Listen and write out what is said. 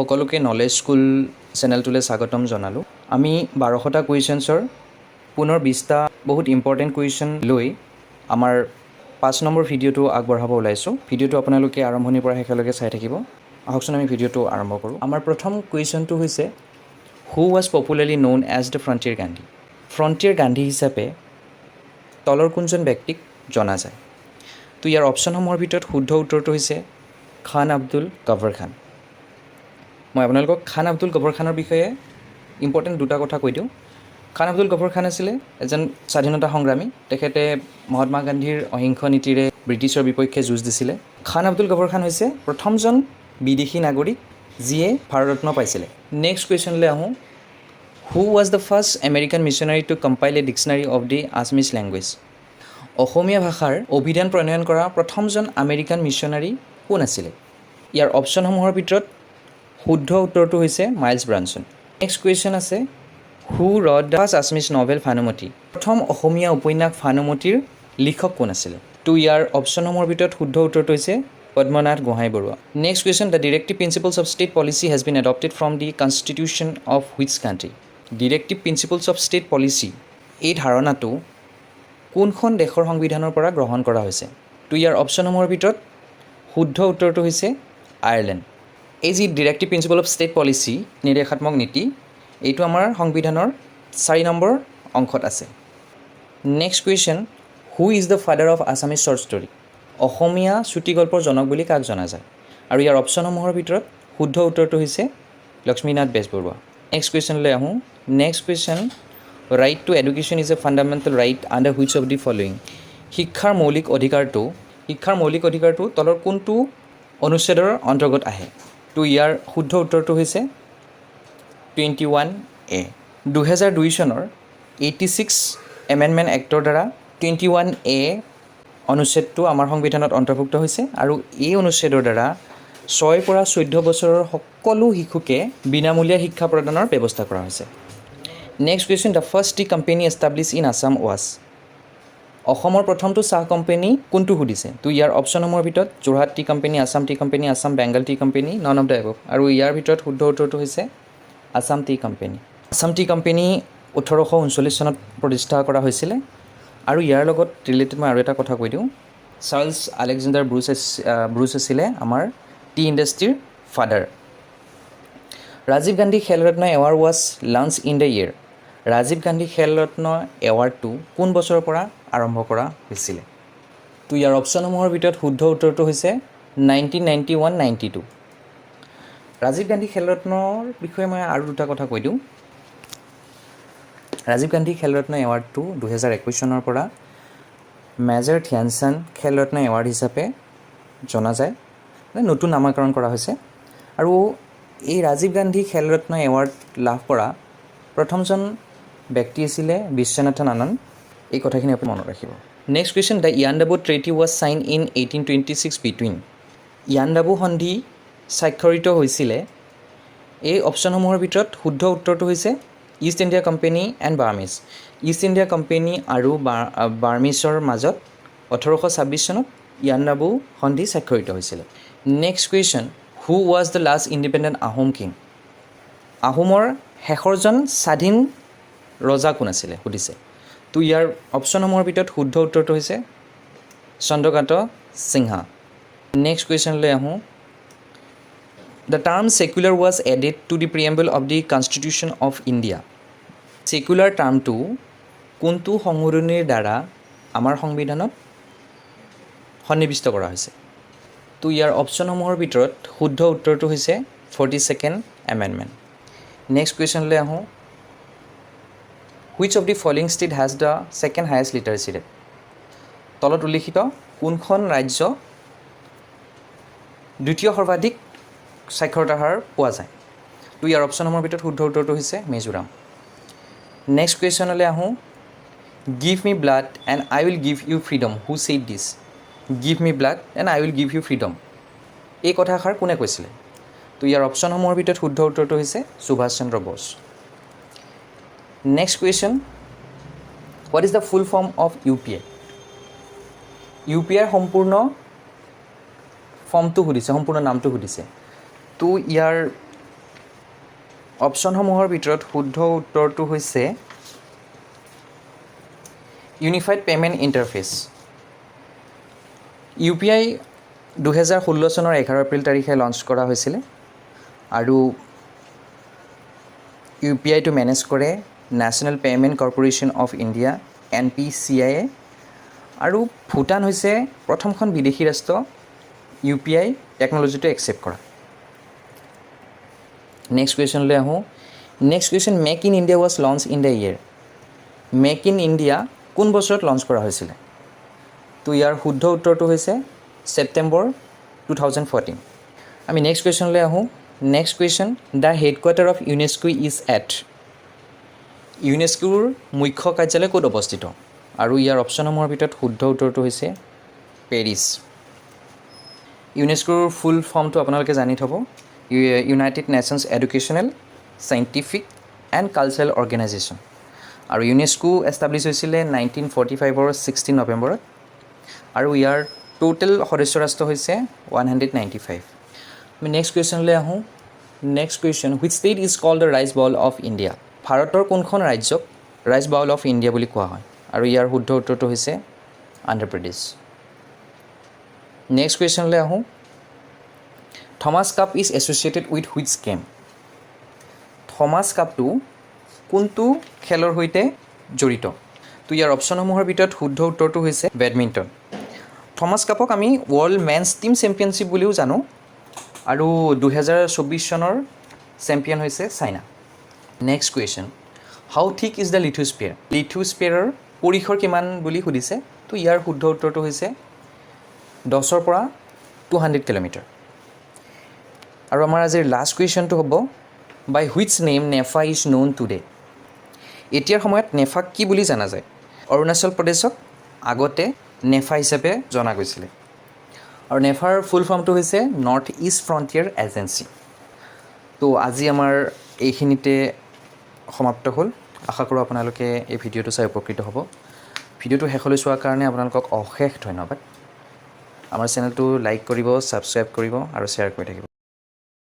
সকলোকে knowledge school চেনেলটোলৈ স্বাগতম জনালোঁ। আমি 12টা কুৱেশ্যনছৰ পুনৰ 20টা বহুত ইম্পৰ্টেণ্ট কুৱেশ্যন লৈ আমাৰ 5 নম্বৰ ভিডিঅ'টো আগবঢ়াব ওলাইছোঁ। ভিডিঅ'টো আপোনালোকে আৰম্ভণিৰ পৰা শেষলৈকে চাই থাকিব। আহকচোন আমি ভিডিঅ'টো আৰম্ভ কৰোঁ। আমাৰ প্ৰথম কুৱেশ্যনটো হৈছে who was popularly known as the frontier Gandhi. Frontier Gandhi হিচাপে তলৰ কোনজন ব্যক্তিক জনা যায়? তো ইয়াৰ অপশ্যনসমূহৰ ভিতৰত শুদ্ধ উত্তৰটো হৈছে খান আব্দুল গফৰ খান। মই আপোনালোকক খান আব্দুল গফৰ খানৰ বিষয়ে ইম্পৰ্টেণ্ট দুটা কথা কৈ দিওঁ। খান আব্দুল গফৰ খান আছিলে এজন স্বাধীনতা সংগ্ৰামী। তেখেতে মহাত্মা গান্ধীৰ অহিংস নীতিৰে ব্ৰিটিছৰ বিপক্ষে যুঁজ দিছিলে। খান আব্দুল গফৰ খান হৈছে প্ৰথমজন বিদেশী নাগৰিক যিয়ে ভাৰতৰত্ন পাইছিলে। নেক্সট কুৱেশ্যনলৈ আহোঁ। Who was the first American missionary to compile a dictionary of the Assamese language. Asamiya ভাষাৰ অভিধান প্ৰণয়ন কৰা প্ৰথমজন আমেৰিকান মিছনাৰী কোন আছিলে? ইয়াৰ অপশ্যনসমূহৰ ভিতৰত শুদ্ধ উত্তৰটো হৈছে মাইলছ ব্ৰানছন। নেক্সট কুৱেশ্যন আছে who wrote the first Assamese novel Bhanumati. প্ৰথম অসমীয়া উপন্যাস ভানুমতীৰ লিখক কোন আছিলে? তো ইয়াৰ অপশ্যনসমূহৰ ভিতৰত শুদ্ধ উত্তৰটো হৈছে Padmanath Gohainbarua. Next question the directive principles of state policy has been adopted from the constitution of which country. Directive principles of state policy এই ধাৰণাটো কোনখন দেশৰ সংবিধানৰ পৰা গ্ৰহণ কৰা হৈছে? তো ইয়াৰ অপশ্যনসমূহৰ ভিতৰত শুদ্ধ উত্তৰটো হৈছে আয়াৰলেণ্ড। এই যি directive principle of state policy নিৰ্দেশাত্মক নীতি, এইটো আমাৰ সংবিধানৰ 4 নম্বৰ অংশত আছে। Next question who is the father of Assamese short story. Asamiya চুটিগল্পৰ জনক বুলি কাক জনা যায়? আৰু ইয়াৰ অপশ্যনসমূহৰ ভিতৰত শুদ্ধ উত্তৰটো হৈছে লক্ষ্মীনাথ বেজবৰুৱা। নেক্সট কুৱেশ্যনলৈ আহোঁ। Next question right to education is a fundamental right under which of the following. শিক্ষাৰ মৌলিক অধিকাৰটো তলৰ কোনটো অনুচ্ছেদৰ অন্তৰ্গত আহে? তো ইয়াৰ শুদ্ধ উত্তৰটো হৈছে 21A। 2002 চনৰ 86 এমেণ্ডমেণ্ট এক্টৰ দ্বাৰা 21A অনুচ্ছেদটো আমাৰ সংবিধানত অন্তৰ্ভুক্ত হৈছে আৰু এই অনুচ্ছেদৰ দ্বাৰা 6 পৰা 14 বছৰৰ সকলো শিশুকে বিনামূলীয়া শিক্ষা প্ৰদানৰ ব্যৱস্থা কৰা হৈছে। Next question the first T company establish in Assam was. অসমৰ প্ৰথমটো চাহ কোম্পানী কোনটো সুধিছে? তো ইয়াৰ অপশ্যনসমূহৰ ভিতৰত Jorhat T company, Assam T company, Assam Bengal T company, none of the above. আৰু ইয়াৰ ভিতৰত শুদ্ধ উত্তৰটো হৈছে Assam T company. Assam T company 1839 চনত প্ৰতিষ্ঠা কৰা হৈছিলে। আৰু ইয়াৰ লগত ৰিলেটেড মই আৰু এটা কথা কৈ দিওঁ। চাৰ্লছ আলেকজেণ্ডাৰ ব্ৰুচ আছিলে আমাৰ টি ইণ্ডাষ্ট্ৰীৰ father. Rajiv Gandhi Khel Ratna award was launch in the year. Rajiv Gandhi Khel Ratna এৱাৰ্ডটো কোন বছৰৰ পৰা আৰম্ভ কৰা হৈছিলে? তো ইয়াৰ অপশ্যনসমূহৰ ভিতৰত শুদ্ধ উত্তৰটো হৈছে 1991-92। ৰাজীৱ গান্ধী খেলৰত্নৰ বিষয়ে মই আৰু দুটা কথা কৈ দিওঁ। ৰাজীৱ গান্ধী খেলৰত্ন এৱাৰ্ডটো 2021 চনৰ পৰা মেজৰ ধ্যানচান্দ খেলৰত্ন এৱাৰ্ড হিচাপে জনা যায়, নতুন নামাকৰণ কৰা হৈছে। আৰু এই ৰাজীৱ গান্ধী খেলৰত্ন এৱাৰ্ড লাভ কৰা প্ৰথমজন ব্যক্তি আছিলে বিশ্বনাথন আনন্দ। এই কথাখিনি আপুনি মনত ৰাখিব। Next question the Yandabo treaty was sign in 1826 between. Yandabo সন্ধি স্বাক্ষৰিত হৈছিলে। এই অপশ্যনসমূহৰ ভিতৰত শুদ্ধ উত্তৰটো হৈছে East India Company and Burmese. East India Company আৰু বাৰ্মিজৰ মাজত 1826 চনত ইয়াণ্ডাবু সন্ধি স্বাক্ষৰিত হৈছিলে। Next question who was the last independent Ahom king. আহোমৰ শেষৰজন স্বাধীন ৰজা কোন আছিলে সুধিছে। তো ইয়াৰ অপশ্যনসমূহৰ ভিতৰত শুদ্ধ উত্তৰটো হৈছে চন্দ্ৰকান্ত সিংহা। নেক্সট কুৱেশ্যনলৈ আহোঁ। The term secular was added to the preamble of the constitution of India. Secular টাৰ্মটো কোনটো সংশোধনীৰ দ্বাৰা আমাৰ সংবিধানত সন্নিৱিষ্ট কৰা হৈছে? তো ইয়াৰ অপশ্যনসমূহৰ ভিতৰত শুদ্ধ উত্তৰটো হৈছে 42nd এমেণ্ডমেণ্ট। নেক্সট কুৱেশ্যনলৈ আহোঁ। Which of the following state has the second highest লিটাৰেচি rate. তলত উল্লিখিত কোনখন ৰাজ্য দ্বিতীয় সৰ্বাধিক সাক্ষৰতাৰ হাৰ পোৱা যায়? তো ইয়াৰ অপশ্যনসমূহৰ ভিতৰত শুদ্ধ উত্তৰটো হৈছে মিজোৰাম। নেক্সট কুৱেশ্যনলৈ আহোঁ। Give me blood and I will give you freedom who said this. Give me blood and I will give you freedom এই কথাষাৰ কোনে কৈছিলে? তো ইয়াৰ অপশ্যনসমূহৰ ভিতৰত শুদ্ধ উত্তৰটো হৈছে Subhash Chandra Bose. Next question what is the full form of UPI। UPIৰ সম্পূৰ্ণ নামটো সুধিছে। তো ইয়াৰ অপশ্যনসমূহৰ ভিতৰত শুদ্ধ উত্তৰটো হৈছে ইউনিফাইড পে'মেণ্ট ইণ্টাৰফেচ। UPI 2016 চনৰ 11 এপ্ৰিল তাৰিখে লঞ্চ কৰা হৈছিলে আৰু UPIটো মেনেজ কৰে national payment corporation of India NPCI আৰু ভূটান হৈছে প্ৰথমখন বিদেশী ৰাষ্ট্ৰ UPI টেকন'লজিটো একচেপ্ট কৰা। নেক্সট কুৱেশ্যনলৈ আহোঁ। Next question, make in India was launch in the year. Make in India কোন বছৰত লঞ্চ কৰা হৈছিলে? তো ইয়াৰ শুদ্ধ উত্তৰটো হৈছে ছেপ্টেম্বৰ 2014। আমি নেক্সট কুৱেশ্যনলৈ আহোঁ। Next question, the headquarter of UNESCO is at. ইউনেস্কোৰ মুখ্য কাৰ্যালয় ক'ত অৱস্থিত? আৰু ইয়াৰ অপশ্যনসমূহৰ ভিতৰত শুদ্ধ উত্তৰটো হৈছে পেৰিছ। ইউনেস্কোৰ ফুল ফৰ্মটো আপোনালোকে জানি থ'ব, United nations educational, scientific and cultural organisation. আৰু ইউনেস্কো এষ্টাব্লিছ হৈছিলে 1945 16 নৱেম্বৰত আৰু ইয়াৰ টোটেল সদস্য ৰাষ্ট্ৰ হৈছে 195। আমি নেক্সট কুৱেশ্যনলৈ আহোঁ। Next question, which state is called the rice bowl of India. ভাৰতৰ কোনখন ৰাজ্যক ৰাইচ বাউল অফ ইণ্ডিয়া বুলি কোৱা হয়? আৰু ইয়াৰ শুদ্ধ উত্তৰটো হৈছে অন্ধ্ৰপ্ৰদেশ। নেক্সট কুৱেশ্যনলৈ আহোঁ। Thomas Cup is associated with which game. Thomas কাপটো কোনটো খেলৰ সৈতে জড়িত? তো ইয়াৰ অপশ্যনসমূহৰ ভিতৰত শুদ্ধ উত্তৰটো হৈছে বেডমিণ্টন। থমাছ কাপক আমি ৱৰ্ল্ড মেন্স টিম চেম্পিয়নশ্বিপ বুলিও জানো আৰু 2024 চনৰ চেম্পিয়ন হৈছে চাইনা। নেক্সট কুৱেশ্যন, হাউ থিক ইজ দ্য লিথোস্ফিয়াৰ। লিথোস্ফিয়াৰৰ পৰিসৰ কিমান বুলি সুধিছে। তো ইয়াৰ শুদ্ধ উত্তৰটো হৈছে 10ৰ পৰা 200 কিলোমিটাৰ। আৰু আমাৰ আজিৰ লাষ্ট কুৱেশ্যনটো হ'ব, by which name NEFA is known today. এতিয়াৰ সময়ত নেফাক কি বুলি জনা যায়? অৰুণাচল প্ৰদেশক আগতে নেফা হিচাপে জনা গৈছিলে আৰু নেফাৰ ফুল ফৰ্মটো হৈছে নৰ্থ ইষ্ট ফ্ৰণ্টিয়াৰ এজেঞ্চি। তো আজি আমাৰ এইখিনিতে সমাপ্ত হ'ল। আশা কৰোঁ আপোনালোকে এই ভিডিঅ'টো চাই উপকৃত হ'ব। ভিডিঅ'টো শেষলৈ চোৱাৰ কাৰণে আপোনালোকক অশেষ ধন্যবাদ। আমাৰ চেনেলটো লাইক কৰিব, ছাবস্ক্ৰাইব কৰিব আৰু শ্বেয়াৰ কৰি থাকিব।